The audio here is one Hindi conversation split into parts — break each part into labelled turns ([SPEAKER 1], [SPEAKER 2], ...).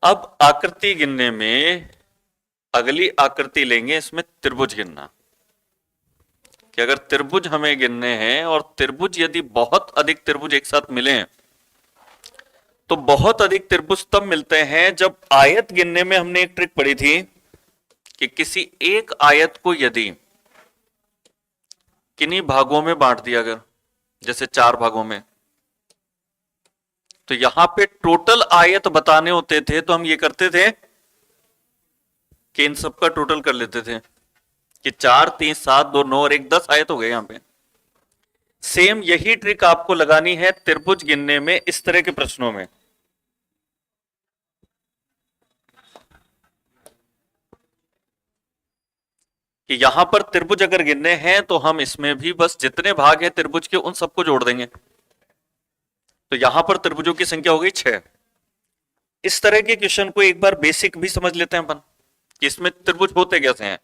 [SPEAKER 1] अब आकृति गिनने में अगली आकृति लेंगे, इसमें त्रिभुज गिनना। कि अगर त्रिभुज हमें गिनने हैं और त्रिभुज यदि बहुत अधिक त्रिभुज एक साथ मिले, तो बहुत अधिक त्रिभुज तब मिलते हैं जब आयत गिनने में हमने एक ट्रिक पढ़ी थी कि किसी एक आयत को यदि किन्हीं भागों में बांट दिया, अगर जैसे 4 भागों में, तो यहां पे टोटल आयत बताने होते थे तो हम ये करते थे कि इन सबका टोटल कर लेते थे कि 4 3 7 2 9 और 1 10 आयत हो गए। यहां पे सेम यही ट्रिक आपको लगानी है त्रिभुज गिनने में इस तरह के प्रश्नों में। कि यहां पर त्रिभुज अगर गिनने हैं तो हम इसमें भी बस जितने भाग हैं त्रिभुज के उन सबको जोड़ देंगे। तो यहां पर त्रिभुजों की संख्या हो गई 6। इस तरह के क्वेश्चन को एक बार बेसिक भी समझ लेते हैं अपन कि इसमें त्रिभुज होते कैसे हैं।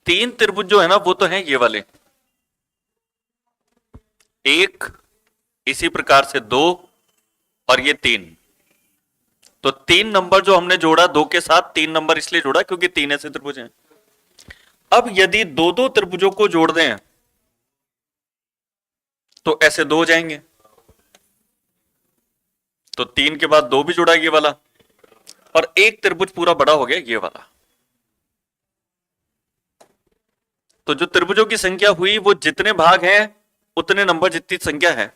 [SPEAKER 1] 3 त्रिभुज जो है ना वो तो हैं ये वाले, एक, इसी प्रकार से 2 और ये 3। तो 3 नंबर जो हमने जोड़ा 2 के साथ, 3 नंबर इसलिए जोड़ा क्योंकि 3 ऐसे त्रिभुज हैं। अब यदि 2 त्रिभुजों को जोड़ दें तो ऐसे 2 हो जाएंगे। तो 3 के बाद 2 भी जोड़ा ये वाला, और एक त्रिभुज पूरा बड़ा हो गया ये वाला। तो जो त्रिभुजों की संख्या हुई वो जितने भाग हैं उतने नंबर जितनी संख्या है।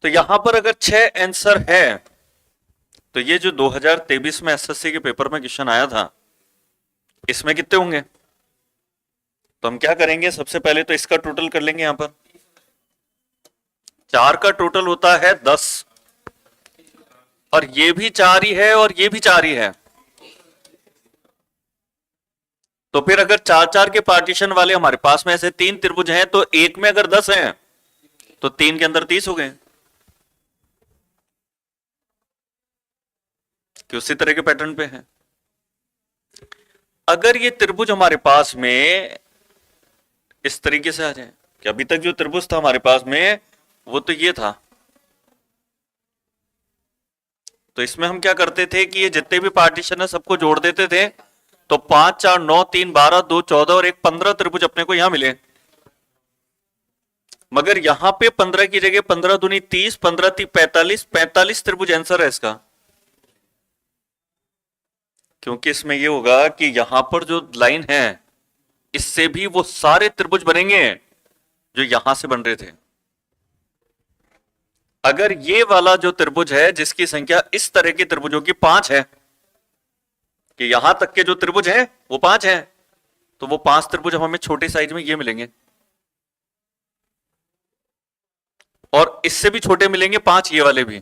[SPEAKER 1] तो यहां पर अगर 6 आंसर है तो ये जो 2023 में एसएससी के पेपर में क्वेश्चन आया था इसमें कितने होंगे? तो हम क्या करेंगे, सबसे पहले तो इसका टोटल कर लेंगे। यहां पर 4 का टोटल होता है 10, और ये भी 4 ही है और ये भी 4 ही है। तो फिर अगर 4-4 के पार्टीशन वाले हमारे पास में ऐसे 3 त्रिभुज हैं तो एक में अगर 10 हैं तो 3 के अंदर 30 हो गए। कि उसी तरह के पैटर्न पे है। अगर ये त्रिभुज हमारे पास में इस तरीके से आ जाए कि अभी तक जो त्रिभुज था हमारे पास में वो तो ये था, तो इसमें हम क्या करते थे कि ये जितने भी पार्टीशन है सबको जोड़ देते थे। तो 5 4 9 3 12 2 14 और 1 15 त्रिभुज अपने को यहां मिले। मगर यहां पे 15 की जगह 15 दूनी 30, 15 3 45, 45 त्रिभुज आंसर है इसका। क्योंकि इसमें यह होगा कि यहां पर जो लाइन है इससे भी वो सारे त्रिभुज बनेंगे जो यहां से बन रहे थे। अगर ये वाला जो त्रिभुज है जिसकी संख्या इस तरह के त्रिभुजों की 5 है, कि यहां तक के जो त्रिभुज हैं वो 5 हैं, तो वो 5 त्रिभुज हमें छोटे साइज में ये मिलेंगे, और इससे भी छोटे मिलेंगे 5 ये वाले भी।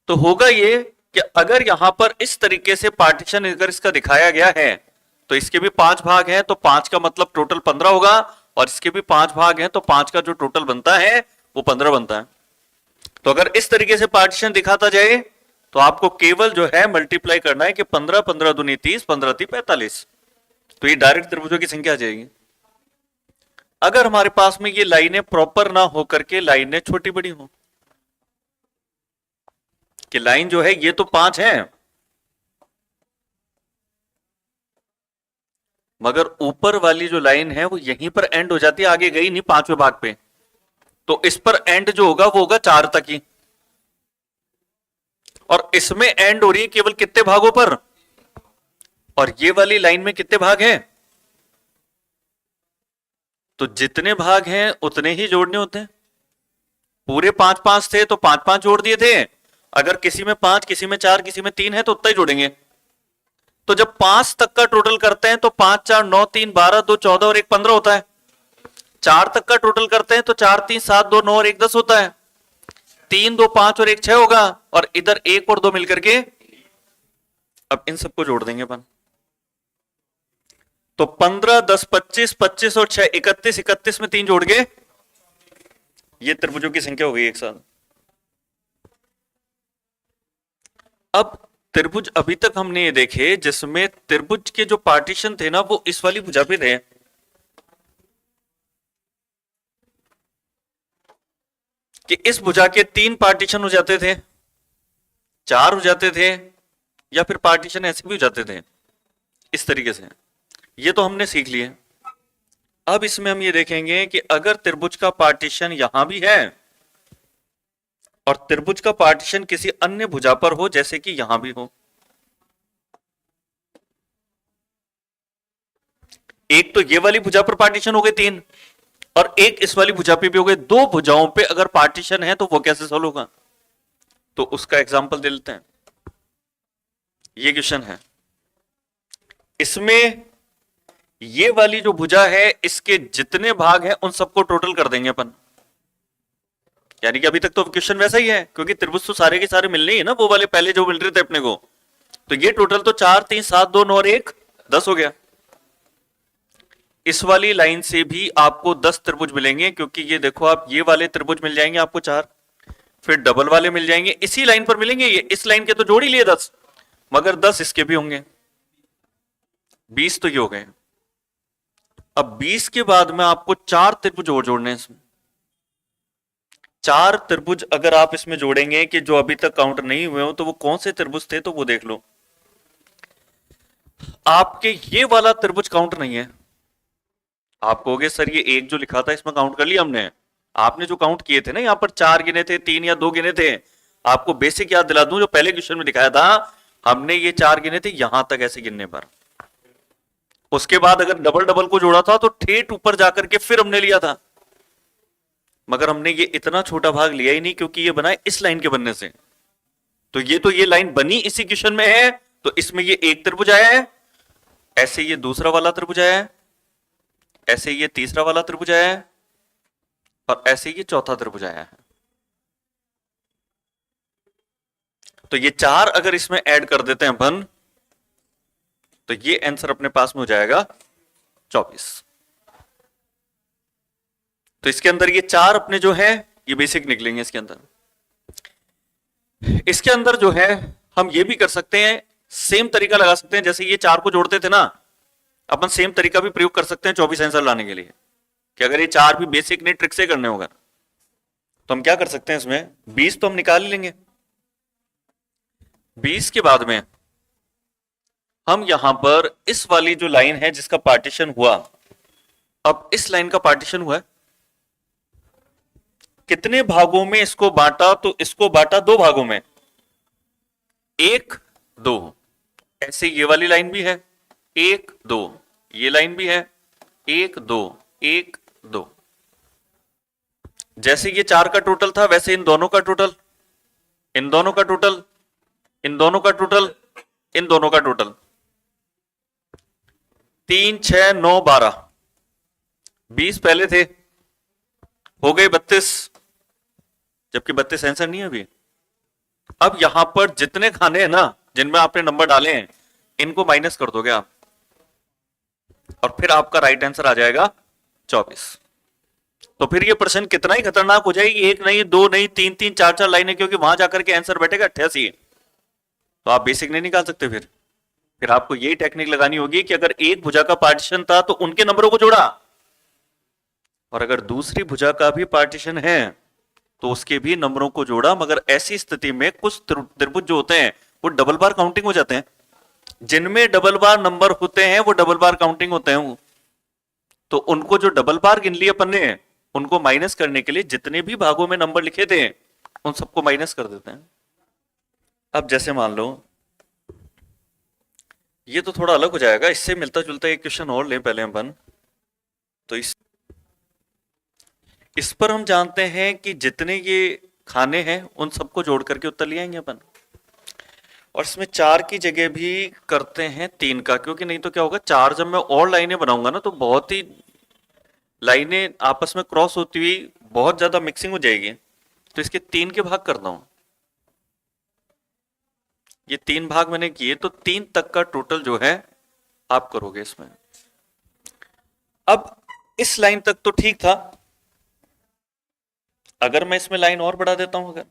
[SPEAKER 1] तो होगा ये कि अगर यहां पर इस तरीके से पार्टीशन अगर इसका दिखाया गया है तो इसके भी 5 भाग हैं, तो 5 का मतलब टोटल 15 होगा, और इसके भी 5 भाग हैं तो 5 का जो टोटल बनता है वो 15 बनता है। तो अगर इस तरीके से पार्टीशन दिखाता जाए तो आपको केवल जो है मल्टीप्लाई करना है कि 15 15 दूनी 30, 15 3 45, तो ये डायरेक्ट त्रिभुजों की संख्या आ जाएगी। अगर हमारे पास में ये लाइनें प्रॉपर ना हो करके लाइनें छोटी बड़ी हो, कि लाइन जो है ये तो 5 है मगर ऊपर वाली जो लाइन है वो यहीं पर एंड हो जाती है, आगे गई नहीं 5वें भाग पे, तो इस पर एंड जो होगा वो होगा 4 तक ही, और इसमें एंड हो रही है केवल कितने भागों पर, और ये वाली लाइन में कितने भाग हैं? तो जितने भाग हैं उतने ही जोड़ने होते हैं। पूरे 5-5 थे तो 5-5 जोड़ दिए थे, अगर किसी में 5 किसी में 4 किसी में 3 है तो उतना ही जोड़ेंगे। तो जब 5 तक का टोटल करते हैं तो 5 4 9 3 12 2 14 और 1 15 होता है। 4 तक का टोटल करते हैं तो 4 3 7 2 9 और 1 10 होता है। 3 2 5 और 1 6 होगा, और इधर 1 और 2 मिलकर के, अब इन सबको जोड़ देंगे अपन। तो 15 10 25 25 और 6 31, 31 में 3 जोड़ के ये त्रिभुजों की संख्या हो गई एक साथ। अब त्रिभुज अभी तक हमने ये देखे जिसमें त्रिभुज के जो पार्टीशन थे ना वो इस वाली भुजा पे थे, कि इस भुजा के 3 पार्टीशन हो जाते थे, 4 हो जाते थे, या फिर पार्टीशन ऐसे भी हो जाते थे इस तरीके से। ये तो हमने सीख लिए। अब इसमें हम ये देखेंगे कि अगर त्रिभुज का पार्टीशन यहां भी है और त्रिभुज का पार्टीशन किसी अन्य भुजा पर हो, जैसे कि यहां भी हो। एक तो ये वाली भुजा पर पार्टीशन हो गए 3, और एक इस वाली भुजा पे भी हो गए। 2 भुजाओं पे अगर पार्टीशन है तो वो कैसे सॉल्व होगा, तो उसका एग्जांपल दे लेते हैं। ये क्वेश्चन है, इसमें ये वाली जो भुजा है इसके जितने भाग हैं उन सबको टोटल कर देंगे अपन। यानी कि अभी तक तो क्वेश्चन वैसा ही है, क्योंकि त्रिभुज तो सारे के सारे मिलने ही है ना, वो वाले पहले जो मिल रहे थे अपने को। तो ये टोटल तो 4 3 7 2 9 और 1 10 हो गया। इस वाली लाइन से भी आपको 10 त्रिभुज मिलेंगे, क्योंकि ये देखो आप, ये वाले त्रिभुज मिल जाएंगे आपको 4, फिर डबल वाले मिल जाएंगे, इसी लाइन पर मिलेंगे। ये इस लाइन के तो जोड़ ही लिए 10, मगर 10 इसके भी होंगे। 20 तो ये हो गए। अब 20 के बाद में आपको 4 त्रिभुज और जोड़ने हैं इसमें। 4 त्रिभुज अगर आप इसमें जोड़ेंगे कि जो अभी तक काउंट नहीं हुए हो, तो वो कौन से त्रिभुज थे, तो वो देख लो। आपके ये वाला त्रिभुज काउंट नहीं है। आप कहोगे सर ये एक जो लिखा था इसमें काउंट कर लिया हमने। आपने जो काउंट किए थे ना, यहां पर 4 गिने थे, 3 या 2 गिने थे। आपको बेसिक याद दिला दूं, जो पहले क्वेश्चन में दिखाया था, हमने ये 4 गिने थे यहां तक ऐसे गिनने पर। उसके बाद अगर डबल डबल को जोड़ा था तो ठेठ ऊपर जाकर के फिर हमने लिया था, मगर हमने ये इतना छोटा भाग लिया ही नहीं, क्योंकि ये बना है इस लाइन के बनने से। तो ये लाइन बनी इसी क्वेश्चन में है, तो इसमें ये एक त्रिभुज आया है, ऐसे ये दूसरा वाला त्रिभुज आया है, ऐसे ये तीसरा वाला त्रिभुज आया है, और ऐसे ये चौथा त्रिभुज आया है। तो ये 4 अगर इसमें ऐड कर देते हैं अपन, तो ये आंसर अपने पास में हो जाएगा 24। तो इसके अंदर ये 4 अपने जो है ये बेसिक निकलेंगे इसके अंदर। इसके अंदर जो है हम ये भी कर सकते हैं, सेम तरीका लगा सकते हैं, जैसे ये 4 को जोड़ते थे ना, अपन सेम तरीका भी प्रयोग कर सकते हैं 24 आंसर लाने के लिए। कि अगर ये 4 भी बेसिक नहीं ट्रिक से करने होगा, तो हम क्या कर सकते हैं, इसमें 20 तो हम निकाल ही लेंगे। 20 के बाद में हम यहां पर इस वाली जो लाइन है जिसका पार्टीशन हुआ, अब इस लाइन का पार्टीशन हुआ है, कितने भागों में इसको बांटा, तो इसको बांटा 2 भागों में, 1 2। ऐसे ये वाली लाइन भी है 1 2, ये लाइन भी है 1 2 1 2। जैसे ये 4 का टोटल था, वैसे इन दोनों का टोटल, इन दोनों का टोटल, इन दोनों का टोटल, इन दोनों का टोटल, 3 6 9 12। 20 पहले थे, हो गए 32, जबकि 32 आंसर नहीं है अभी। अब यहां पर जितने खाने हैं ना जिनमें आपने नंबर डाले हैं, इनको माइनस कर दोगे आप, और फिर आपका राइट आंसर आ जाएगा 24। तो फिर ये प्रश्न कितना ही खतरनाक हो जाएगी, 1 नहीं 2 नहीं 3 3 4 4 लाइनें, क्योंकि वहां जाकर के आंसर बैठेगा 88। तो आप बेसिक नहीं निकाल सकते। फिर आपको यही टेक्निक लगानी होगी कि अगर एक भुजा का पार्टीशन था तो उनके नंबरों को जोड़ा, और अगर दूसरी भुजा का भी पार्टीशन है तो उसके भी नंबरों को जोड़ा। मगर ऐसी स्थिति में कुछ त्रिभुज जो होते हैं वो डबल बार काउंटिंग हो जाते हैं, जिनमें डबल बार नंबर होते हैं वो डबल बार काउंटिंग होते हैं। तो उनको जो डबल बार गिन लिए अपन ने, उनको माइनस करने के लिए जितने भी भागों में नंबर लिखे थे उन सबको माइनस कर देते हैं। अब जैसे मान लो ये तो थोड़ा अलग हो जाएगा, इससे मिलता जुलता एक क्वेश्चन और लें पहले अपन। तो इस पर हम जानते हैं कि जितने ये खाने हैं उन सबको जोड़ करके उत्तर ले आएंगे अपन, और इसमें 4 की जगह भी करते हैं 3 का, क्योंकि नहीं तो क्या होगा, 4 जब मैं और लाइनें बनाऊंगा ना तो बहुत ही लाइनें आपस में क्रॉस होती हुई बहुत ज्यादा मिक्सिंग हो जाएगी। तो इसके 3 के भाग करता हूं, ये 3 भाग मैंने किए, तो 3 तक का टोटल जो है आप करोगे इसमें। अब इस लाइन तक तो ठीक था, अगर मैं इसमें लाइन और बढ़ा देता हूं अगर,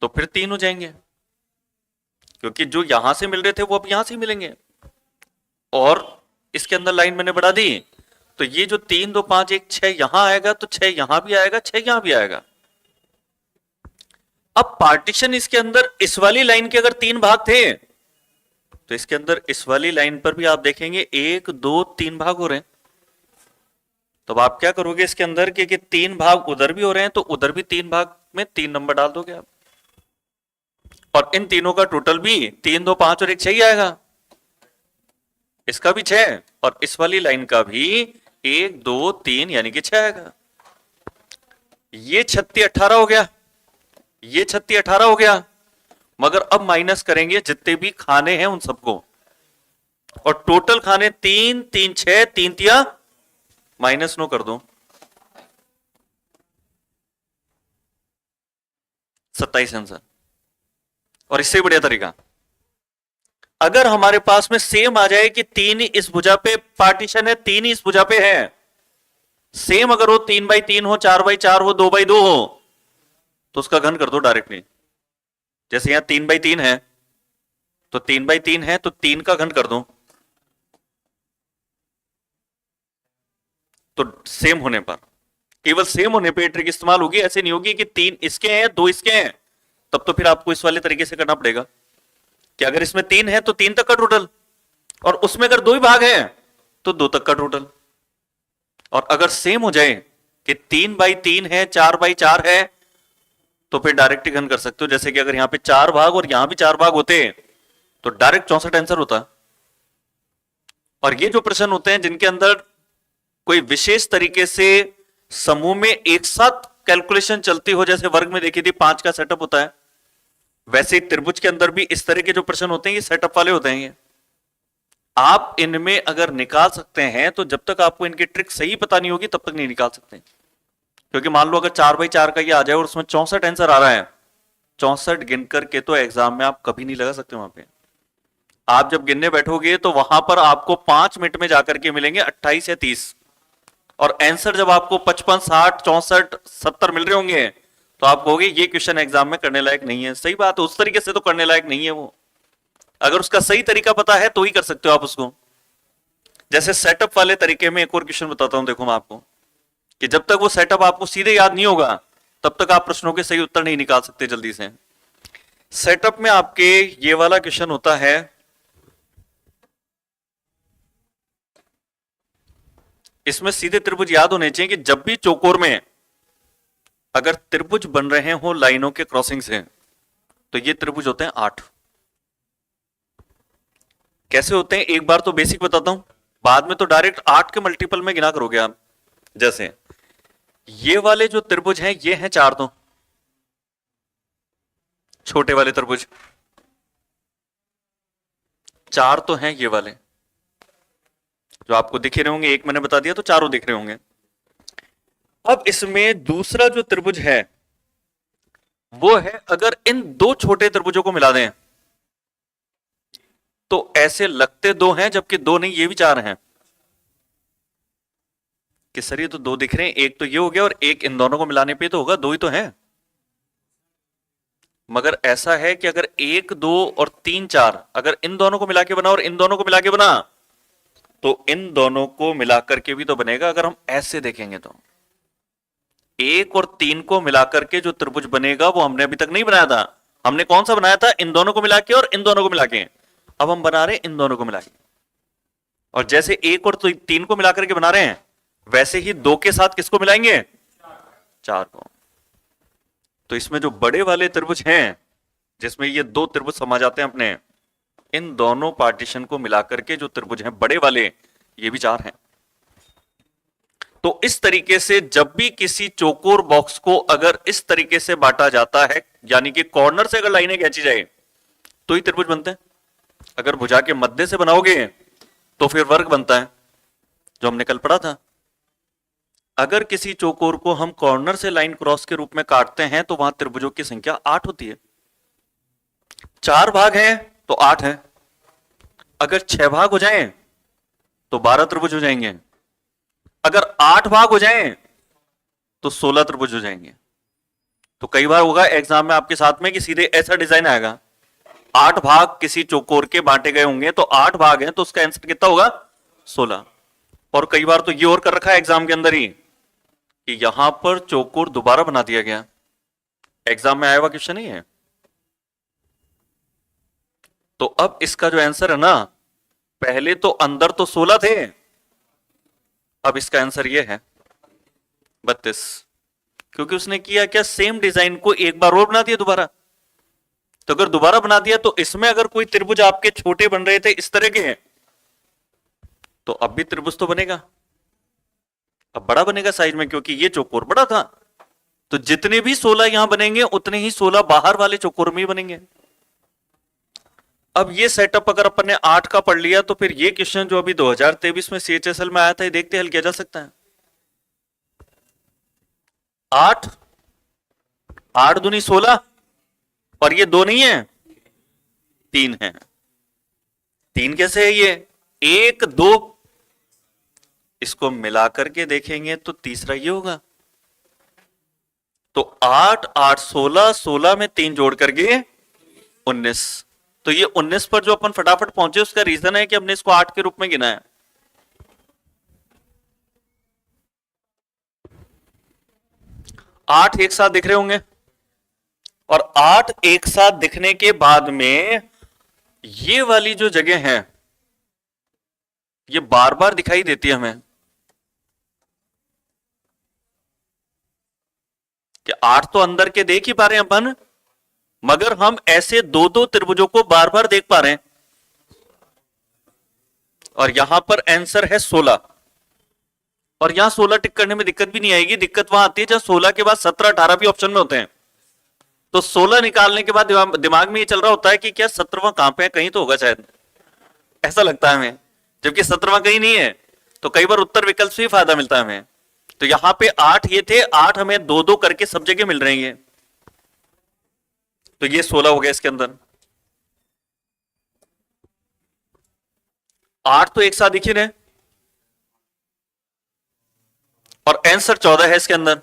[SPEAKER 1] तो फिर 3 हो जाएंगे, क्योंकि जो यहां से मिल रहे थे वो अब यहां से मिलेंगे। और इसके अंदर लाइन मैंने बढ़ा दी, तो ये जो 3 2 5 1 6 यहां आएगा, तो 6 यहां भी आएगा, 6 यहां भी आएगा। अब पार्टीशन इसके अंदर इस वाली लाइन के अगर 3 भाग थे तो इसके अंदर इस वाली लाइन पर भी आप देखेंगे 1 2 3 भाग हो रहे हैं। तो अब आप क्या करोगे इसके अंदर कि 3 भाग उधर भी हो रहे हैं तो उधर भी 3 भाग में 3 नंबर डाल दोगे आप, और इन तीनों का टोटल भी 3 2 5 और 1 6 ही आएगा। इसका भी 6 और इस वाली लाइन का भी 1 2 3 यानी कि 6 आएगा। ये 36 18 हो गया, ये 36 18 हो गया। मगर अब माइनस करेंगे जितने भी खाने हैं उन सबको, और टोटल खाने 3 3 6 3 तिया -9 कर दो, 27 आंसर। और इससे बढ़िया तरीका, अगर हमारे पास में सेम आ जाए कि 3 इस भुजा पे पार्टीशन है, 3 इस भुजा पे है, सेम अगर हो 3x3 हो, 4x4 हो, 2x2 हो, तो उसका घन कर दो डायरेक्टली। जैसे यहां 3x3 है तो 3x3 है तो 3 का घन कर दो, तो सेम होने पर, केवल सेम होने पे ट्रिक इस्तेमाल होगी। ऐसे नहीं होगी कि 3 इसके हैं 2 इसके हैं, तब तो फिर आपको इस वाले तरीके से करना पड़ेगा कि अगर इसमें 3 है तो 3 तक का टोटल, और उसमें अगर 2 ही भाग है तो 2 तक का टोटल। और अगर सेम हो जाए कि 3x3 है 4x4 है तो फिर डायरेक्ट घन कर सकते हो। जैसे कि अगर यहां पे 4 भाग और यहां भी 4 भाग होते तो डायरेक्ट 64 आंसर होता। और ये जो प्रश्न होते हैं जिनके अंदर कोई विशेष तरीके से समूह में एक साथ कैलकुलेशन चलती हो, जैसे वर्ग में देखी थी 5 का सेटअप होता है, वैसे त्रिभुज के अंदर भी इस तरह के जो प्रश्न होते हैं ये सेटअप वाले होते हैं। ये आप इनमें अगर निकाल सकते हैं तो जब तक आपको इनकी ट्रिक सही पता नहीं होगी तब तक नहीं निकाल सकते। क्योंकि मान लो अगर 4x4 का ये आ जाए और उसमें 64 आंसर आ रहा है, 64 गिन करके तो एग्जाम में आप कभी नहीं लगा सकते। वहां पे आप जब गिनने बैठोगे तो वहां पर आपको 5 मिनट में जाकर के मिलेंगे 28 या 30, और आंसर जब आपको 55 60 64 70 मिल रहे होंगे तो आप कहोगे ये क्वेश्चन एग्जाम में करने लायक नहीं है। सही बात है, उस तरीके से तो करने लायक नहीं है वो। अगर उसका सही तरीका पता है तो ही कर सकते हो आप उसको। जैसे सेटअप वाले तरीके में एक और क्वेश्चन बताता हूं, देखो मैं आपको, कि जब तक वो सेटअप आपको सीधे याद नहीं होगा तब तक आप प्रश्नों के सही उत्तर नहीं निकाल सकते जल्दी से। सेटअप में आपके ये वाला क्वेश्चन होता है, इसमें सीधे त्रिभुज याद होने चाहिए कि जब भी चौकोर में अगर त्रिभुज बन रहे हो लाइनों के क्रॉसिंग से तो ये त्रिभुज होते हैं 8। कैसे होते हैं एक बार तो बेसिक बताता हूं, बाद में तो डायरेक्ट 8 के मल्टीपल में गिना करोगे आप। जैसे ये वाले जो त्रिभुज हैं ये हैं 4, तो छोटे वाले त्रिभुज 4 तो हैं ये वाले जो आपको दिख रहे होंगे, एक मैंने बता दिया तो चारों दिख रहे होंगे। अब इसमें दूसरा जो त्रिभुज है वो है, अगर इन 2 छोटे त्रिभुजों को मिला दें तो ऐसे लगते 2 हैं जबकि 2 नहीं, ये भी 4 हैं। कि सर ये तो 2 दिख रहे हैं, एक तो ये हो गया और एक इन दोनों को मिलाने पे तो होगा, 2 ही तो है। मगर ऐसा है कि अगर 1 2 और 3 4 अगर इन दोनों को मिला के बना और इन दोनों को मिला के बना तो इन दोनों को मिलाकर के भी तो बनेगा। अगर हम ऐसे देखेंगे तो 1 और 3 को मिलाकर के जो त्रिभुज बनेगा वो हमने अभी तक नहीं बनाया था। हमने कौन सा बनाया था? इन दोनों को मिला के और इन दोनों को मिला के। अब हम बना रहे हैं इन दोनों को मिला के, और जैसे 1 और 3 को मिलाकर के बना रहे हैं वैसे ही 2 के साथ किसको मिलाएंगे? 4 को। तो इसमें जो बड़े वाले त्रिभुज हैं जिसमें ये 2 त्रिभुज समा जाते हैं अपने, इन दोनों पार्टीशन को मिलाकर के जो त्रिभुज हैं बड़े वाले, ये भी 4 हैं। तो इस तरीके से जब भी किसी चौकोर बॉक्स को अगर इस तरीके से बांटा जाता है, यानी कि कॉर्नर से अगर लाइनें खींची जाए तो ही त्रिभुज बनते हैं। अगर भुजा के मध्य से बनाओगे तो फिर वर्ग बनता है, जो हमने कल पढ़ा था। अगर किसी चौकोर को हम कॉर्नर से लाइन क्रॉस के रूप में काटते हैं तो वहां त्रिभुजों की संख्या 8 होती है। 4 भाग हैं तो 8 है। अगर 6 भाग हो जाएं तो 12 त्रिभुज हो जाएंगे। अगर 8 भाग हो जाएं तो 16 त्रिभुज हो जाएंगे। तो कई बार होगा एग्जाम में आपके साथ में कि सीधे ऐसा डिजाइन आएगा, 8 भाग किसी चौकोर के बांटे गए होंगे तो 8 भाग हैं तो उसका आंसर कितना होगा? 16। और कई बार तो ये और कर रखा है एग्जाम के अंदर ही कि यहां पर चौकोर दोबारा बना दिया गया, एग्जाम में आया हुआ क्वेश्चन ही है। तो अब इसका जो आंसर है ना, पहले तो अंदर तो 16 थे, अब इसका आंसर ये है 32। क्योंकि उसने किया क्या, सेम डिजाइन को एक बार और बना दिया दोबारा। तो अगर दोबारा बना दिया तो इसमें अगर कोई त्रिभुज आपके छोटे बन रहे थे इस तरह के हैं, तो अब भी त्रिभुज तो बनेगा, अब बड़ा बनेगा साइज में, क्योंकि ये चौकोर बड़ा था। तो जितने भी 16 यहां बनेंगे उतने ही 16 बाहर वाले चौकोर में ही बनेंगे। अब ये सेटअप अगर अपन ने 8 का पढ़ लिया, तो फिर ये क्वेश्चन जो अभी 2023 में CHSL में आया था, ये देखते हल किया जा सकता है। 8 8 दूनी 16, और ये 2 नहीं है, 3 है। 3 कैसे है ये, 1 2, इसको मिलाकर के देखेंगे तो तीसरा ये होगा। तो 8 8 16, 16 में 3 जोड़ करके 19। तो ये 19 पर जो अपन फटाफट पहुंचे उसका रीजन है कि हमने इसको 8 के रूप में गिना है। आठ एक साथ दिख रहे होंगे, और 8 एक साथ दिखने के बाद में ये वाली जो जगह है ये बार बार दिखाई देती है हमें कि 8 तो अंदर के देख ही पा रहे हैं अपन, मगर हम ऐसे दो दो त्रिभुजों को बार बार देख पा रहे हैं। और यहां पर आंसर है 16, और यहां 16 टिक करने में दिक्कत भी नहीं आएगी। दिक्कत वहां आती है जब 16 के बाद 17 18 भी ऑप्शन में होते हैं। तो 16 निकालने के बाद दिमाग में ये चल रहा होता है कि क्या 17वां कहां पे है, कहीं तो होगा शायद, ऐसा लगता है हमें, जबकि 17वां कहीं नहीं है। तो कई बार उत्तर विकल्प से ही फायदा मिलता है हमें। तो यहां पे 8 ये थे, 8 हमें दो दो करके सब जगह मिल रहे हैं, तो ये 16 हो गया इसके अंदर। 8 तो एक साथ दिख ही रहे, और आंसर 14 है इसके अंदर,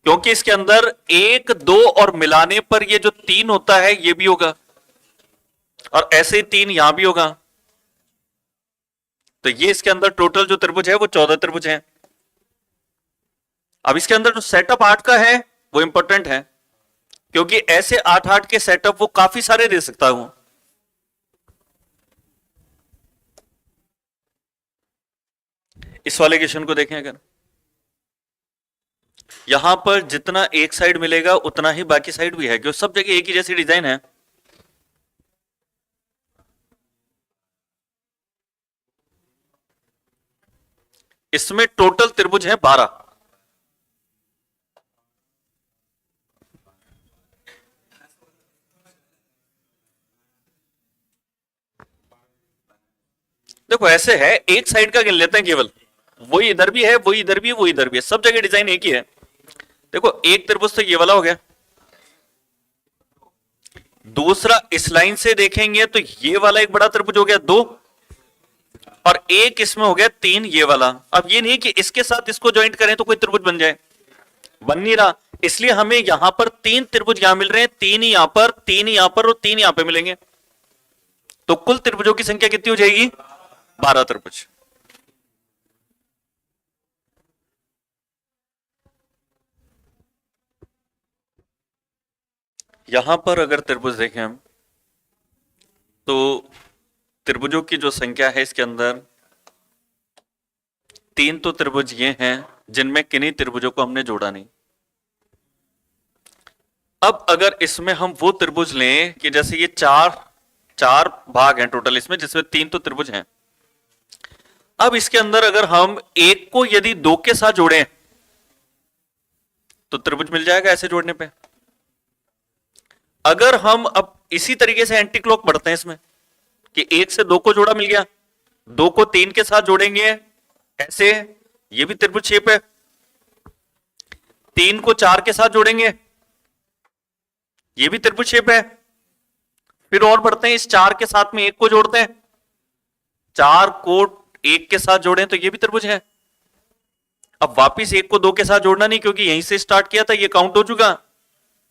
[SPEAKER 1] क्योंकि इसके अंदर 1 2 और मिलाने पर ये जो 3 होता है ये भी होगा, और ऐसे ही 3 यहां भी होगा। तो ये इसके अंदर टोटल जो त्रिभुज है वो 14 त्रिभुज है। अब इसके अंदर जो सेटअप 8 का है वो इंपॉर्टेंट है, क्योंकि ऐसे 8 8 के सेटअप वो काफी सारे दे सकता हूं। इस वाले क्वेश्चन को देखें, अगर यहां पर जितना एक साइड मिलेगा उतना ही बाकी साइड भी है, क्योंकि सब जगह एक ही जैसी डिजाइन है। इसमें टोटल त्रिभुज है 12। देखो ऐसे है, एक साइड का गिन लेते हैं केवल, वही इधर भी है, वही इधर भी है, वही इधर भी है, सब जगह डिजाइन एक ही है। देखो एक त्रिभुज तो ये वाला हो गया, दूसरा इस लाइन से देखेंगे तो ये वाला एक बड़ा त्रिभुज हो गया 2, और एक इसमें हो गया 3 ये वाला। अब ये नहीं कि इसके साथ इसको ज्वाइंट करें तो कोई त्रिभुज बन जाए, बन नहीं रहा, इसलिए हमें यहां पर 3 त्रिभुज यहां मिल रहे हैं, 3 ही यहां पर, 3 ही यहां पर, और 3 यहां पे मिलेंगे। तो कुल त्रिभुजों की संख्या कितनी हो जाएगी, 12 त्रिभुज। यहां पर अगर त्रिभुज देखें हम, तो त्रिभुजों की जो संख्या है इसके अंदर 3 तो त्रिभुज ये हैं जिनमें किन्हीं त्रिभुजों को हमने जोड़ा नहीं। अब अगर इसमें हम वो त्रिभुज लें कि जैसे ये चार भाग हैं टोटल इसमें, जिसमें 3 तो त्रिभुज हैं। अब इसके अंदर अगर हम एक को यदि 2 के साथ जोड़ें तो त्रिभुज मिल जाएगा ऐसे जोड़ने पे। अगर हम अब इसी तरीके से एंटी क्लॉक बढ़ते हैं इसमें कि 1 से 2 को जोड़ा मिल गया, 2 को 3 के साथ जोड़ेंगे ऐसे, ये भी त्रिभुज शेप है। 3 को 4 के साथ जोड़ेंगे, ये भी त्रिभुज शेप है। फिर और बढ़ते हैं, इस 4 के साथ में 1 को जोड़ते हैं, 4 को 1 के साथ जोड़ें तो ये भी त्रिभुज है। अब वापिस 1 को 2 के साथ जोड़ना नहीं, क्योंकि यहीं से स्टार्ट किया था, ये काउंट हो चुका।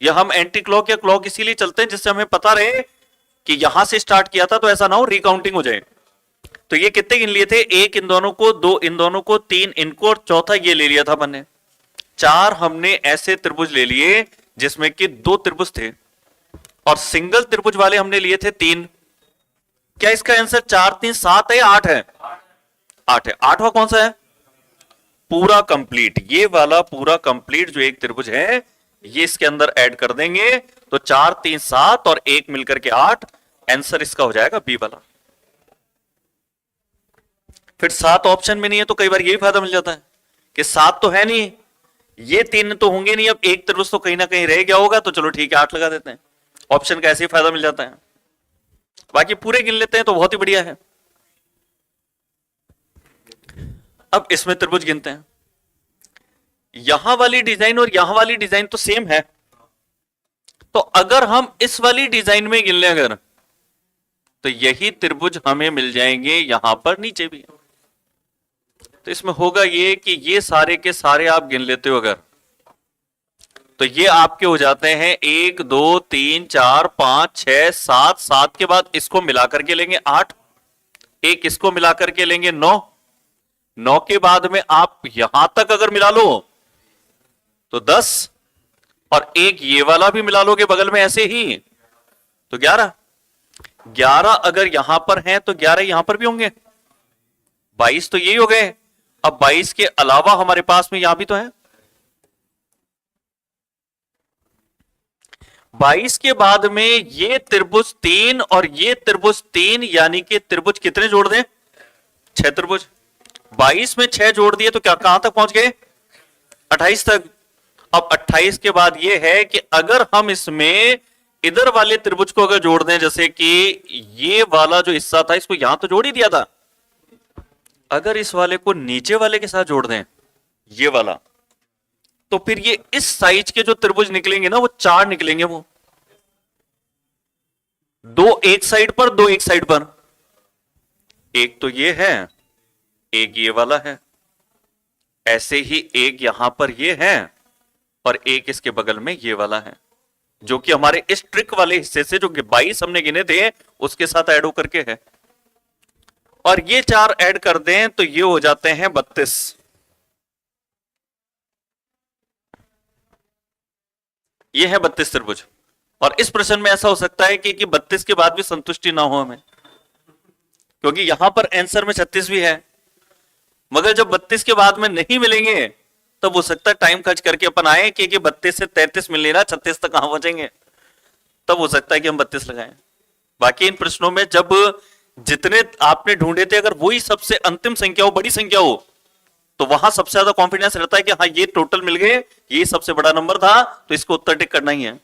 [SPEAKER 1] या हम एंटी क्लॉक या क्लॉक इसीलिए चलते हैं जिससे हमें पता रहे कि यहां से स्टार्ट किया था, तो ऐसा ना हो रिकाउंटिंग हो जाए। तो ये कितने गिन लिए थे, 1 इन दोनों को, 2 इन दोनों को, 3 इनको, और चौथा ये ले लिया था मैंने। 4 हमने ऐसे त्रिभुज ले लिए जिसमें कि 2 त्रिभुज थे और सिंगल त्रिभुज वाले हमने लिए थे 3। क्या इसका आंसर 4 3 7 है या 8 है? 8 है। 8वां कौन सा है? पूरा कंप्लीट, ये वाला पूरा कंप्लीट जो एक त्रिभुज है ये इसके अंदर ऐड कर देंगे तो 4 3 7 और 1 मिलकर के 8। आंसर इसका हो जाएगा बी वाला। फिर 7 ऑप्शन में नहीं है तो कई बार यही फायदा मिल जाता है कि 7 तो है नहीं, ये 3 तो होंगे नहीं, अब एक त्रिभुज तो कहीं ना कहीं रह गया होगा, तो चलो ठीक है 8 लगा देते हैं। ऑप्शन का ऐसे ही फायदा मिल जाता है। बाकी पूरे गिन लेते हैं तो बहुत ही बढ़िया है। अब इसमें त्रिभुज गिनते हैं। यहां वाली डिजाइन और यहां वाली डिजाइन तो सेम है, तो अगर हम इस वाली डिजाइन में गिन लें अगर, तो यही त्रिभुज हमें मिल जाएंगे यहां पर नीचे भी। तो इसमें होगा ये कि ये सारे के सारे आप गिन लेते हो अगर, तो ये आपके हो जाते हैं 1 2 3 4 5 6 7। 7 के बाद इसको मिलाकर के लेंगे 8, एक इसको मिलाकर के लेंगे 9, 9 के बाद में आप यहां तक अगर मिला लो तो 10, और एक ये वाला भी मिला लोगे बगल में ऐसे ही तो 11। 11 अगर यहां पर हैं तो 11 यहां पर भी होंगे, 22 तो यही हो गए। अब 22 के अलावा हमारे पास में यहां भी तो है। 22 के बाद में ये त्रिभुज 3 और ये त्रिभुज 3, यानी कि त्रिभुज कितने जोड़ दें? 6 त्रिभुज। 22 में 6 जोड़ दिए तो क्या कहां तक पहुंच गए? 28 तक। अब 28 के बाद ये है कि अगर हम इसमें इधर वाले त्रिभुज को अगर जोड़ दें, जैसे कि ये वाला जो हिस्सा था इसको यहां तो जोड़ ही दिया था, अगर इस वाले को नीचे वाले के साथ जोड़ दें ये वाला, तो फिर ये इस साइज के जो त्रिभुज निकलेंगे ना वो 4 निकलेंगे। वो 2 एक साइड पर, 2 एक साइड पर। एक तो ये है, एक ये वाला है, ऐसे ही एक यहां पर ये है और एक इसके बगल में ये वाला है, जो कि हमारे इस ट्रिक वाले हिस्से से जो 22 हमने गिने थे उसके साथ ऐड होकर के है। और ये 4 ऐड कर दें तो ये हो जाते हैं 32। ये है 32 त्रिभुज। और इस प्रश्न में ऐसा हो सकता है कि 32 के बाद भी संतुष्टि ना हो हमें, क्योंकि यहां पर आंसर में 36 भी है, मगर जब 32 के बाद में नहीं मिलेंगे तब हो सकता है टाइम खर्च करके अपन आए कि 32 से 33 मिल लेना, 36 तक कहां पहुंचेंगे, तब हो सकता है कि हम 32 लगाएं। बाकी इन प्रश्नों में जब जितने आपने ढूंढे थे अगर वही सबसे अंतिम संख्या हो, बड़ी संख्या हो, तो वहां सबसे ज्यादा कॉन्फिडेंस रहता है कि हाँ ये टोटल मिल गए, ये सबसे बड़ा नंबर था, तो इसको उत्तर टिक करना ही है।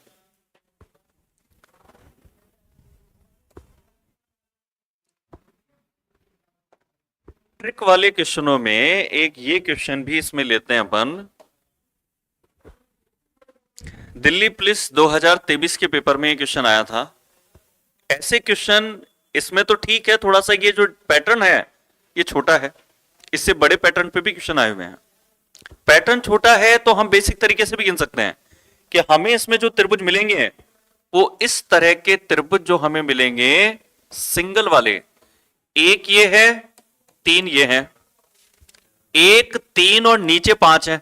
[SPEAKER 1] ट्रिक वाले क्वेश्चनों में एक ये क्वेश्चन भी इसमें लेते हैं अपन। दिल्ली पुलिस 2023 के पेपर में ये क्वेश्चन आया था। ऐसे क्वेश्चन इसमें तो ठीक है, थोड़ा सा ये जो पैटर्न है ये छोटा है, इससे बड़े पैटर्न पे भी क्वेश्चन आए हुए हैं। पैटर्न छोटा है तो हम बेसिक तरीके से भी गिन सकते हैं कि हमें इसमें जो त्रिभुज मिलेंगे वो इस तरह के त्रिभुज जो हमें मिलेंगे सिंगल वाले, एक ये है, 3 ये है, 1 3 और नीचे 5 है,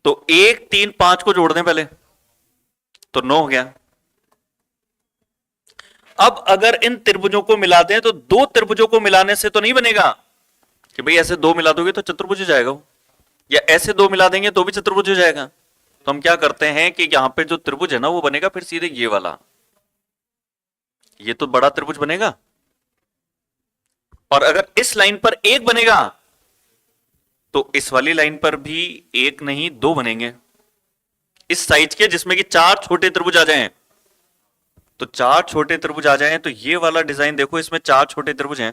[SPEAKER 1] तो 1 3 5 को जोड़ दें पहले तो 9 हो गया। अब अगर इन त्रिभुजों को मिला दें तो 2 त्रिभुजों को मिलाने से तो नहीं बनेगा कि भाई ऐसे 2 मिला दोगे तो चतुर्भुज हो जाएगा, या ऐसे 2 मिला देंगे तो भी चतुर्भुज हो जाएगा। तो हम क्या करते हैं कि यहां पे जो त्रिभुज है ना वो बनेगा फिर सीधे ये वाला, ये तो बड़ा त्रिभुज बनेगा। और अगर इस लाइन पर 1 बनेगा तो इस वाली लाइन पर भी 1 नहीं 2 बनेंगे इस साइज के, जिसमें कि 4 छोटे त्रिभुज आ जाएं। तो 4 छोटे त्रिभुज आ जाएं तो ये वाला डिजाइन देखो, इसमें 4 छोटे त्रिभुज हैं,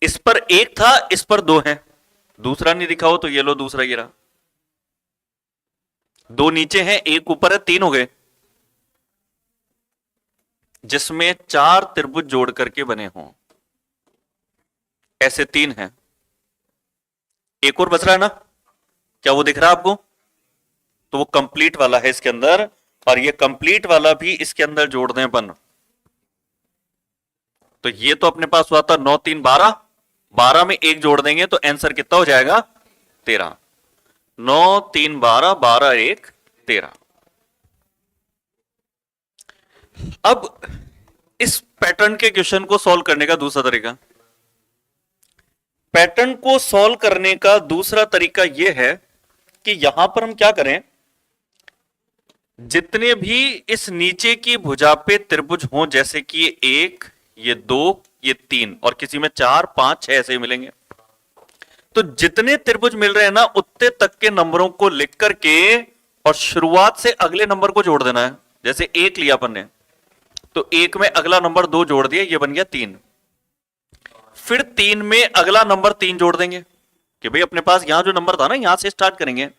[SPEAKER 1] इस पर 1 था, इस पर 2 है, दूसरा नहीं दिखा हो तो ये लो दूसरा ये रहा, 2 नीचे हैं 1 ऊपर है, 3 हो गए, जिसमें 4 त्रिभुज जोड़ करके बने हों, ऐसे 3 हैं। एक और बच रहा है ना, क्या वो दिख रहा है आपको? तो वो कंप्लीट वाला है इसके अंदर, और ये कंप्लीट वाला भी इसके अंदर जोड़ दें अपन, तो ये तो अपने पास हुआ था 9 3 12, 12 में 1 जोड़ देंगे तो आंसर कितना हो जाएगा? 13। 9 3 12, 12 1 13। अब इस पैटर्न के क्वेश्चन को सॉल्व करने का दूसरा तरीका, पैटर्न को सॉल्व करने का दूसरा तरीका यह है कि यहां पर हम क्या करें, जितने भी इस नीचे की भुजा पे त्रिभुज हों, जैसे कि ये 1, ये 2, ये 3 और किसी में 4 5 6 ऐसे मिलेंगे, तो जितने त्रिभुज मिल रहे हैं ना उतने तक के नंबरों को लिख करके और शुरुआत से अगले नंबर को जोड़ देना है। जैसे 1 लिया अपन ने, तो 1 में अगला नंबर 2 जोड़ दिया, ये बन गया 3। फिर 3 में अगला नंबर 3 जोड़ देंगे कि भाई अपने पास यहां जो नंबर था ना यहां से स्टार्ट करेंगे।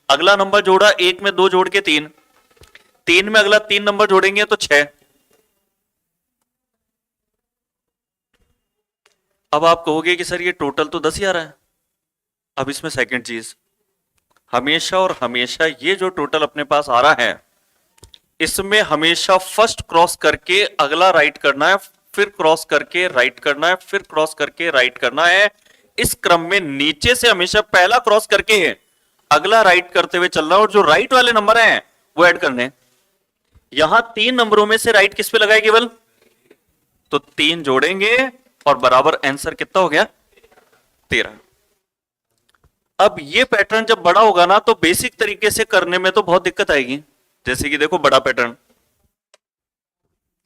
[SPEAKER 1] अगला नंबर जोड़ा, 1 में 2 जोड़ के 3, 3 में अगला 3 नंबर जोड़ेंगे तो 6। अब आप कहोगे कि सर ये टोटल तो 10 ही आ रहा है। अब इसमें सेकंड चीज, हमेशा और हमेशा ये जो टोटल अपने पास आ रहा है इसमें हमेशा फर्स्ट क्रॉस करके अगला राइट करना है, फिर क्रॉस करके राइट करना है, फिर क्रॉस करके राइट करना है। इस क्रम में नीचे से हमेशा पहला क्रॉस करके है अगला राइट करते हुए चलना, और जो राइट वाले नंबर हैं वो ऐड करने। यहां 3 नंबरों में से राइट किस पे लगाए केवल, तो 3 जोड़ेंगे और बराबर आंसर कितना हो गया 13। अब ये पैटर्न जब बड़ा होगा ना तो बेसिक तरीके से करने में तो बहुत दिक्कत आएगी। जैसे कि देखो बड़ा पैटर्न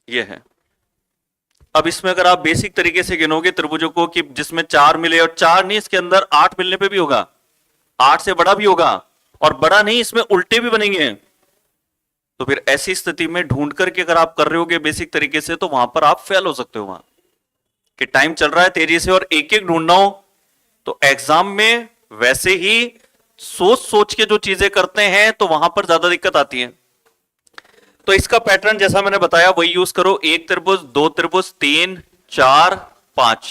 [SPEAKER 1] ये है। अब इसमें अगर आप बेसिक तरीके से गिनोगे त्रिभुजों को कि जिसमें 4 मिले, और 4 नहीं इसके अंदर 8 मिलने पे भी होगा, 8 से बड़ा भी होगा, और बड़ा नहीं इसमें उल्टे भी बनेंगे, तो फिर ऐसी स्थिति में ढूंढ करके अगर आप कर रहे होगे बेसिक तरीके से तो वहां पर आप फेल हो सकते हो। वहां कि टाइम चल रहा है तेजी से और एक एक ढूंढना हो, तो एग्जाम में वैसे ही सोच सोच के जो चीजें करते हैं तो वहां पर ज्यादा दिक्कत आती है। तो इसका पैटर्न जैसा मैंने बताया वही यूज करो, 1 त्रिभुज, 2 त्रिभुज, 3 4 5।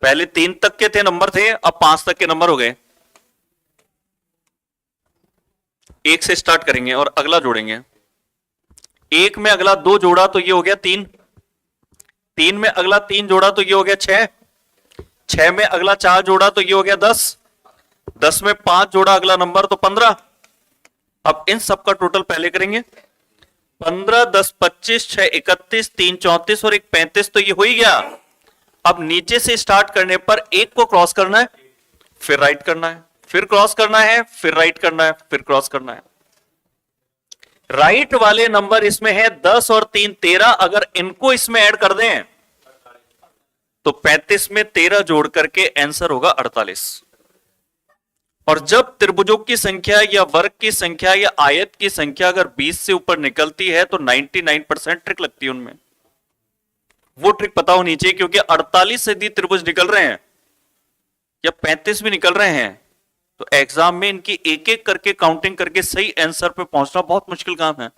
[SPEAKER 1] पहले 3 तक के थे नंबर थे, अब 5 तक के नंबर हो गए। 1 से स्टार्ट करेंगे और अगला जोड़ेंगे। 1 में अगला 2 जोड़ा तो ये हो गया 3, 3 में अगला 3 जोड़ा तो ये हो गया 6, 6 में अगला 4 जोड़ा तो ये हो गया 10, 10 में 5 जोड़ा अगला नंबर तो 15। अब इन सब का टोटल पहले करेंगे, 15 10 25 6 31 3 34 और 1 35, तो ये हो ही गया। अब नीचे से स्टार्ट करने पर 1 को क्रॉस करना है, फिर राइट करना है, फिर क्रॉस करना है, फिर राइट करना है, फिर क्रॉस करना है। राइट वाले नंबर इसमें है 10 और 3 13, अगर इनको इसमें ऐड कर दें तो 35 में 13 जोड़ करके आंसर होगा 48। और जब त्रिभुजों की संख्या या वर्ग की संख्या या आयत की संख्या अगर 20 से ऊपर निकलती है तो 99% ट्रिक लगती है उनमें। वो ट्रिक पता होनी चाहिए, क्योंकि 48 से यदि त्रिभुज निकल रहे हैं या 35 भी निकल रहे हैं तो एग्जाम में इनकी एक एक करके काउंटिंग करके सही आंसर पे पहुंचना बहुत मुश्किल काम है।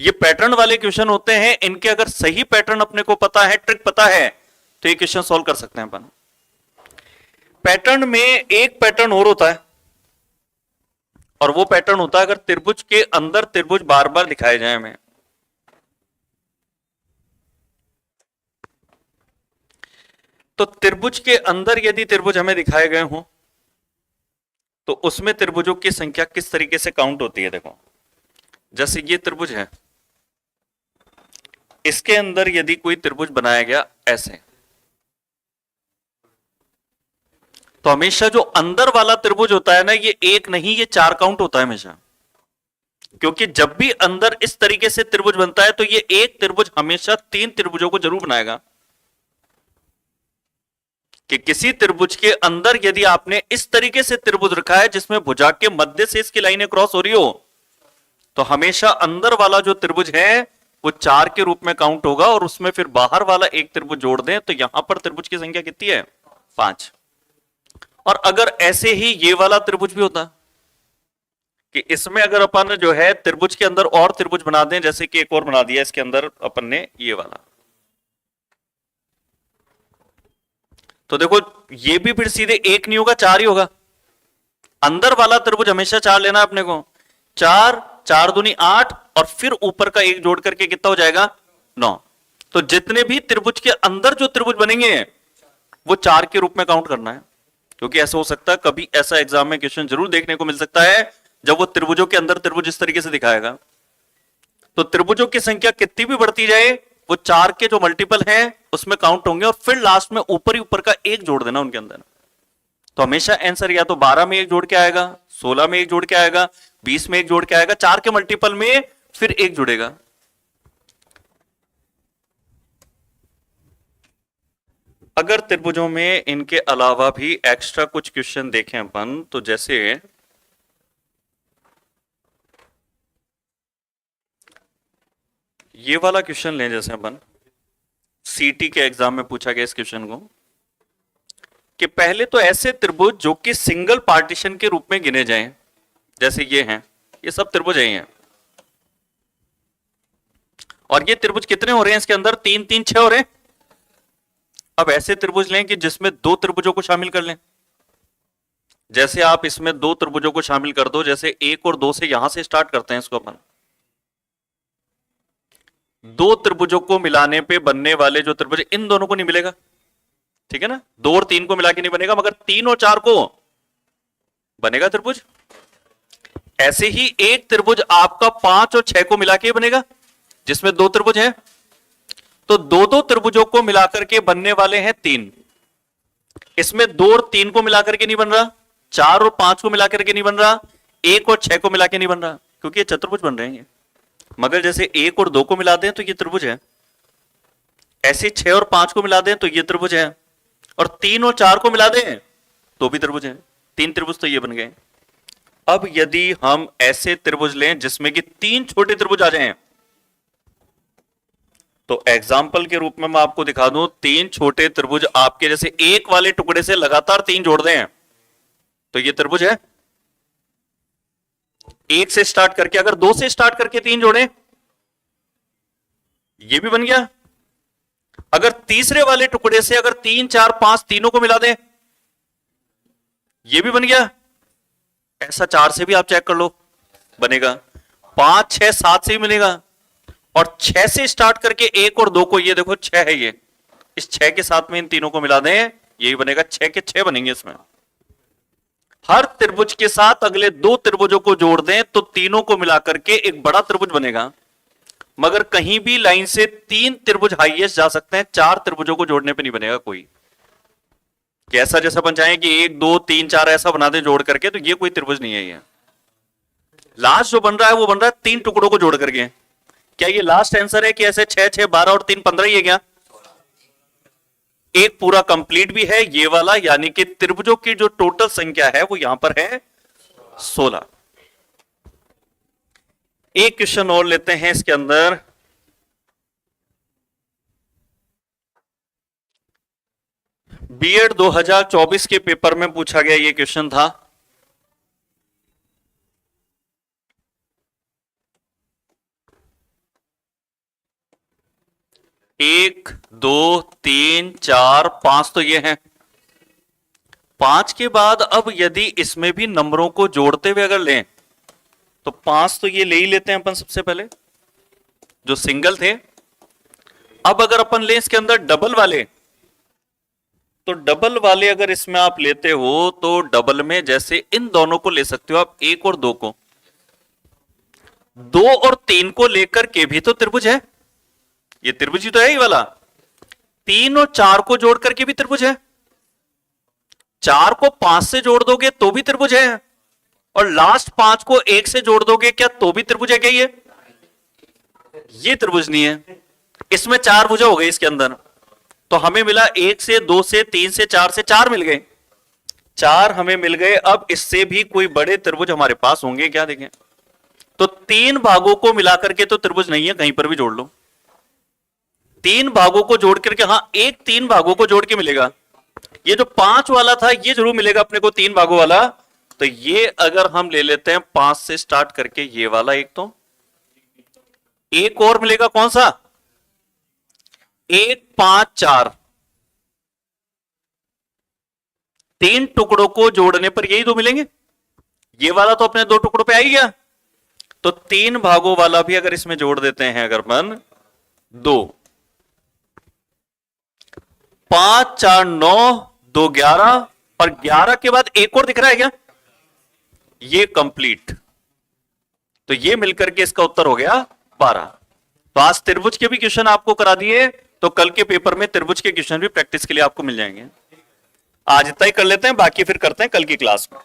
[SPEAKER 1] ये पैटर्न वाले क्वेश्चन होते हैं, इनके अगर सही पैटर्न अपने को पता है, ट्रिक पता है, तो ये क्वेश्चन सॉल्व कर सकते हैं अपन। पैटर्न में एक पैटर्न और होता है, और वो पैटर्न होता है अगर त्रिभुज के अंदर त्रिभुज बार बार दिखाए जाए हमें। तो त्रिभुज के अंदर यदि त्रिभुज हमें दिखाए गए हों तो उसमें त्रिभुजों की संख्या किस तरीके से काउंट होती है। देखो जैसे ये त्रिभुज है, इसके अंदर यदि कोई त्रिभुज बनाया गया ऐसे, तो हमेशा जो अंदर वाला त्रिभुज होता है ना, ये 1 नहीं ये 4 काउंट होता है हमेशा। क्योंकि जब भी अंदर इस तरीके से त्रिभुज बनता है तो ये एक त्रिभुज हमेशा 3 त्रिभुजों को जरूर बनाएगा। कि किसी त्रिभुज के अंदर यदि आपने इस तरीके से त्रिभुज रखा है जिसमें भुजा के मध्य से इसकी लाइनें क्रॉस हो रही हो, तो हमेशा अंदर वाला जो त्रिभुज है वो 4 के रूप में काउंट होगा, और उसमें फिर बाहर वाला एक त्रिभुज जोड़ दें तो यहां पर त्रिभुज की संख्या कितनी है 5। और अगर ऐसे ही ये वाला त्रिभुज भी होता कि इसमें अगर अपन जो है त्रिभुज के अंदर और त्रिभुज बना दें, जैसे कि एक और बना दिया इसके अंदर अपन ने ये वाला, तो देखो ये भी फिर सीधे 1 नहीं होगा 4 ही होगा। अंदर वाला त्रिभुज हमेशा 4 लेना है अपने को, 4 4 दूनी 8 और फिर ऊपर का 1 जोड़ करके कितना हो जाएगा 9। तो जितने भी त्रिभुज के अंदर जो त्रिभुज बनेंगे वो 4 के रूप में काउंट करना है, क्योंकि ऐसा हो सकता है, कभी ऐसा एग्जाम में क्वेश्चन जरूर देखने को मिल सकता है जब वो त्रिभुजों के अंदर त्रिभुज इस तरीके से दिखाएगा। तो त्रिभुजों की संख्या कितनी भी बढ़ती जाए, वो 4 के जो मल्टीपल हैं उसमें काउंट होंगे, और फिर लास्ट में ऊपर ही ऊपर का एक जोड़ देना उनके अंदर। तो हमेशा आंसर या तो 12 में एक जोड़ के आएगा, 16 में एक जोड़ के आएगा, 20 में एक जोड़ के आएगा, 4 के मल्टीपल में फिर एक जुड़ेगा। अगर त्रिभुजों में इनके अलावा भी एक्स्ट्रा कुछ क्वेश्चन देखें अपन, तो जैसे ये वाला क्वेश्चन लें, जैसे अपन सीटी के एग्जाम में पूछा गया इस क्वेश्चन को, कि पहले तो ऐसे त्रिभुज जो कि सिंगल पार्टीशन के रूप में गिने जाएं, जैसे ये हैं, ये सब त्रिभुज हैं, और ये त्रिभुज कितने हो रहे हैं इसके अंदर, 3 3 6 हो रहे हैं। अब ऐसे त्रिभुज लें कि जिसमें 2 त्रिभुजों को शामिल कर लें। जैसे आप इसमें 2 त्रिभुजों को शामिल कर दो, जैसे 1 और 2 से यहां से स्टार्ट करते हैं इसको अपन। 2 त्रिभुजों को मिलाने पे बनने वाले जो त्रिभुज, इन दोनों को नहीं मिलेगा, ठीक है ना, 2 और 3 को मिला के नहीं बनेगा, मगर 3 और 4 को बनेगा त्रिभुज। ऐसे ही एक त्रिभुज आपका 5 और 6 को मिला के बनेगा, जिसमें 2 त्रिभुज हैं। तो 2 त्रिभुजों को मिलाकर के बनने वाले हैं 3। इसमें 2 और 3 को मिलाकर के नहीं बन रहा, 4 और 5 को मिलाकर के नहीं बन रहा, 1 और 6 को मिला के नहीं बन रहा, क्योंकि ये चतुर्भुज बन रहे हैं ये। मगर जैसे 1 और 2 को मिला दें तो ये त्रिभुज है, ऐसे 6 और 5 को मिला दें तो ये त्रिभुज है, और 3 और 4 को मिला दें तो भी त्रिभुज है। 3 त्रिभुज तो ये बन गए। अब यदि हम ऐसे त्रिभुज लें जिसमें कि 3 छोटे त्रिभुज आ जाएं, तो एग्जाम्पल के रूप में मैं आपको दिखा दूं, 3 छोटे त्रिभुज आपके जैसे एक वाले टुकड़े से लगातार 3 जोड़ दें तो ये त्रिभुज है। 1 से स्टार्ट करके अगर 2 से स्टार्ट करके 3 जोड़े, ये भी बन गया। अगर तीसरे वाले टुकड़े से अगर 3 4 5 तीनों को मिला दें, ये भी बन गया। ऐसा 4 से भी आप चेक कर लो, बनेगा। 5 6 7 से भी मिलेगा, और 6 से स्टार्ट करके 1 और 2 को, ये देखो 6 है, ये इस 6 के साथ में इन तीनों को मिला दें, यही बनेगा। 6 के 6 बनेंगे इसमें। हर त्रिभुज के साथ अगले 2 त्रिभुजों को जोड़ दें तो तीनों को मिलाकर के एक बड़ा त्रिभुज बनेगा। मगर कहीं भी लाइन से 3 त्रिभुज हाईएस्ट जा सकते हैं, 4 त्रिभुजों को जोड़ने पे नहीं बनेगा कोई। कैसा जैसा बन जाए कि 1 2 3 4 ऐसा बना दे जोड़ करके, तो ये कोई त्रिभुज नहीं है। ये लास्ट जो बन रहा है वो बन रहा है 3 टुकड़ों को जोड़ करके। क्या ये लास्ट आंसर है कि ऐसे 6 6 12 और 3 15 ही है क्या? एक पूरा कंप्लीट भी है ये वाला, यानी कि त्रिभुजों की जो टोटल संख्या है वो यहां पर है 16। एक क्वेश्चन और लेते हैं इसके अंदर। बीएड 2024 के पेपर में पूछा गया ये क्वेश्चन था। एक 2 3 4 5 तो ये है। 5 के बाद अब यदि इसमें भी नंबरों को जोड़ते हुए अगर लें तो 5 तो ये ले ही लेते हैं अपन सबसे पहले, जो सिंगल थे। अब अगर अपन लें इसके अंदर डबल वाले, तो डबल वाले अगर इसमें आप लेते हो तो डबल में जैसे इन दोनों को ले सकते हो आप, 1 और 2 को, 2 और 3 को लेकर के भी तो त्रिभुज है। ये त्रिभुज ही तो है ये वाला। 3 और 4 को जोड़ करके भी त्रिभुज है। 4 को 5 से जोड़ दोगे तो भी त्रिभुज है, और लास्ट 5 को 1 से जोड़ दोगे क्या तो भी त्रिभुज है क्या? ये त्रिभुज नहीं है। इसमें 4 भुजा हो गए इसके अंदर, तो हमें मिला 1 से 2 से 3 से 4 से 4 मिल गए, 4 हमें मिल गए। अब इससे भी कोई बड़े त्रिभुज हमारे पास होंगे क्या? देखें तो 3 भागों को मिलाकर के तो त्रिभुज नहीं है, कहीं पर भी जोड़ लो। 3 भागों को जोड़ करके, हाँ एक 3 भागों को जोड़ के मिलेगा। ये जो 5 वाला था ये जरूर मिलेगा अपने को 3 भागों वाला। तो ये अगर हम ले लेते हैं 5 से स्टार्ट करके ये वाला, एक और मिलेगा, कौन सा? 1 5 4। 3 टुकड़ों को जोड़ने पर यही 2 मिलेंगे। ये वाला तो अपने 2 टुकड़ों पे आ ही गया, तो 3 भागों वाला भी अगर इसमें जोड़ देते हैं अगर अपन 2, 5 4 9 2 11 और 11 के बाद एक और दिख रहा है क्या? ये कंप्लीट। तो ये मिलकर के इसका उत्तर हो गया 12। तो आज त्रिभुज के भी क्वेश्चन आपको करा दिए, तो कल के पेपर में त्रिभुज के क्वेश्चन भी प्रैक्टिस के लिए आपको मिल जाएंगे। आज इतना ही कर लेते हैं, बाकी फिर करते हैं कल की क्लास में।